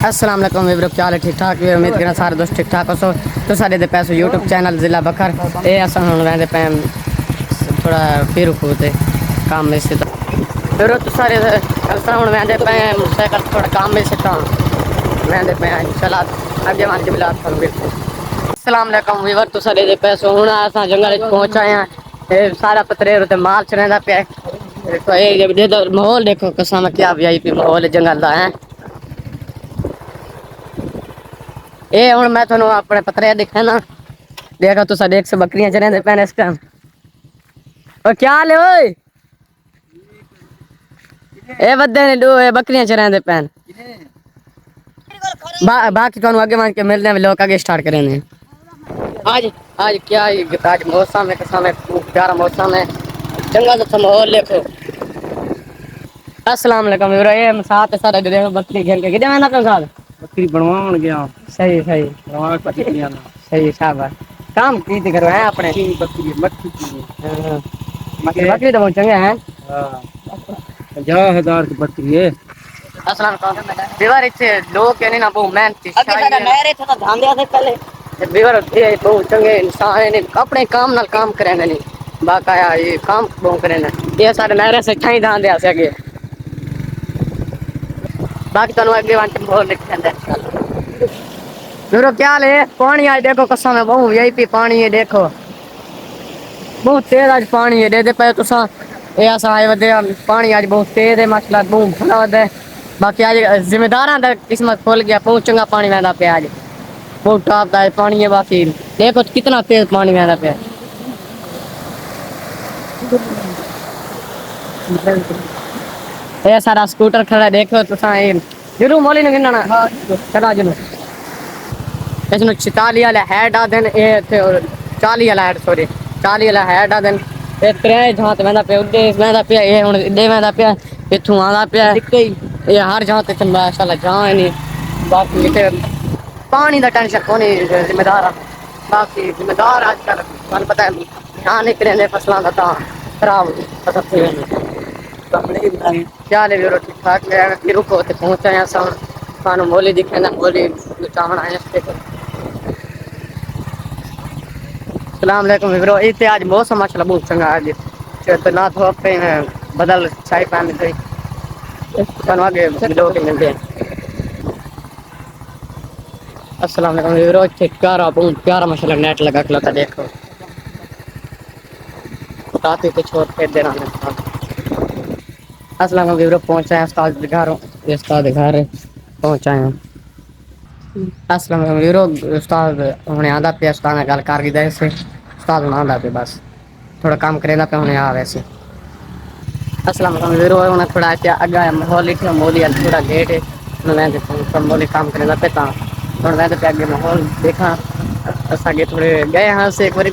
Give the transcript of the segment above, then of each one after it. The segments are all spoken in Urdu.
السلام علیکم ویورو، کیا حال ہے؟ ٹھیک ٹھاک بھی امید کرنا سارے دوست ٹھیک ٹھاک ہو سو تو سارے دے پیسو یوٹیوب چینل ضلع بکر اے اساں ہن ویندے پے تھوڑا پھر کوتے کام میں سے ویورو تو سارے اساں ہن ویندے پے سائیکل تھوڑا کام میں سے تھا ویندے پے چلا اگے مان کے بلا کرو گے۔ السلام علیکم ویور، تو سارے دے پیسو ہن اساں جنگل وچ پہنچ آئے ہیں۔ اے سارا پترے تے مال چ رہندا پیا دیکھو اے ماحول دیکھو کساں کیا وی آئی پی ماحول جنگل دا ہے۔ اے ہن میں تھانوں اپنے پترے دکھا نا، دیکھو تساں دیکھ بکریاں چ رہندے پے اس ٹائم۔ او کیا حال ہے اوئے؟ اے ودے نے دو بکریاں چ رہندے پے باقی تانوں اگے مان کے ملنے لوگ اگے سٹارٹ کریں گے۔ آج کیا آج موسم ہے کسام پیارا موسم ہے، جنگل کا ماحول دیکھو۔ السلام علیکم ابراہیم، ساتھ سارا بکری کھیل کے کدے میں نہ بکری بنواون گیا۔ صحیح صحیح بنوا کے صحیح شاباش کام کی تے کرو ہے اپنے بکری مکھی کی ہاں بکری تو چنگا ہے ہاں 50,000 کی بکری ہے۔ السلام علیکم دیوار ایتھے لوگ کہنے نا بہت محنتی اگے نہر تھا دھان دیا سے پہلے بیور بہت چنگے انسان نے اپنے کام نال کام کرے نے باقایا یہ کام کرے نا یہ سارے نہرے سے ٹھائی دان دیا سے اگے باقی تانوں اگے وان کے ماحول دکھاندا انشاءاللہ۔ میرو کیا حال ہے؟ پانی آج دیکھو کسا میں بہت وی آئی پی پانی ہے دیکھو بہت تیز آج پانی ہے دے پے تساں اے اساں آئے ودے پانی اج بہت تیز ہے ماشاءاللہ بہت بھلا ود ہے۔ باقی آج ذمہ داراں دا قسمت کھل گیا بہت چنگا پانی ویندا پیا اج بہت ٹاپ دا پانی ہے باقی دیکھو کتنا تیز پانی وہدا پیا۔ اے سارا سکوٹر کھڑا دیکھو تساں اے جنوں مولی نے گننا چلا جنوں اس نوں 46 والا ہیڈ آ دین اے 40 والا ہیڈ سوری 40 والا ہیڈ آ دین اے ترے جہاں تے ویندا پیا اڈے ویندا پیا اے ہن اڈے ویندا پیا ایتھوں آندا پیا اے ہر جگہ تے ماشاءاللہ جان نی باقی پانی دا ٹینشن کونی ذمہ دار باقی ذمہ دار آج کل تانوں پتہ ہے دھیان نہیں کرے فصلاں دا تاں خراب کیا حال ہے ویرو ٹھیک ٹھاک ہے پھر رکو تے پہنچ آئے اساں سانوں مولی دکھے نا مولی چاہن آئے اس السلام علیکم ویورو ایتھے آج موسم ماشاءاللہ بہت چنگا ہے اج نہ دھوپ ہے بدل چھائی پانی تھی تانوں اگے لوگ ملدے ہیں۔ السلام علیکم ویورو ایتھے پیارا بہت پیارا ماشاءاللہ نیٹ لگا کھلوتا دیکھو کافی کچھ اور پھر دینا السلام علیکم ویورو پہنچے ہیں استاد کے گھر استاد کے گھر پہنچے ہیں۔ السلام علیکم ویورو استاد ہنے آندا پیا استاد نال گل کر کے سے استاد ہن آندا پیا بس تھوڑا کام کریندا پیا ہنے آ ویسے۔ السلام علیکم ویورو ہن تھوڑا اگا ماحول مولی تھوڑا لیٹ ہے مولی کام کریندا پیا تاں ہن میں تے اگے ماحول دیکھاں اساں اگے تھوڑے گئے ہاں سے ایک باری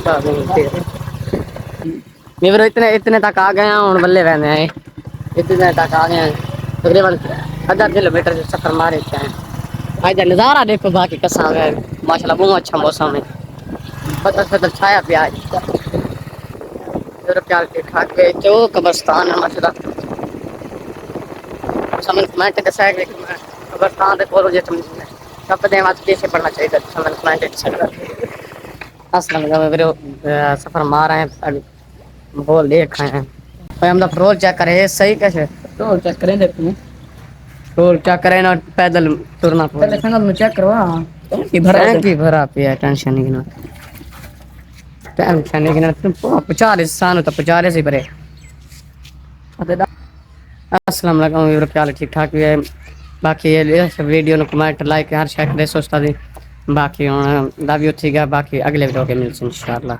ویورو اتنے تک آ گئے ہن بلے رہنے ہیں اتنے تک آ گئے ہیں تقریباً آدھا کلو میٹر چکر مارے کے آئے آج دا نظارہ دیکھو باقی کساں ماشاءاللہ بہت اچھا موسم ہے بدل بدل چھایا پیا اج میرا خیال ٹھیک ٹھاک ہے جو قبرستان ہے ماشاءاللہ سمجھ میں دسا قبرستان دے کول سب دے واسطے پیچھے پڑنا چاہیے۔ السلام علیکم ویورو سفر مار رہے ہیں ماحول دیکھ رہے ہیں ہم دا پٹرول چیک کرے صحیح کیسے پٹرول چیک کریں دیکھیں پٹرول چیک کرے نا پیدل ٹرنا پہلے چیک کروا ٹینکی بھرا پیا ٹینشن نہیں لینا ٹینشن نہیں لینا 50 بھرے۔ السلام علیکم ویورو کیا حال ہے ٹھیک ٹھاک بھی ہے باقی ویڈیو نو کمنٹ لائک ہر شے دے سوچتا دی باقی ہن لو یو ٹھیک ہے باقی اگلے ویڈیو کے ملتے ہیں انشاءاللہ۔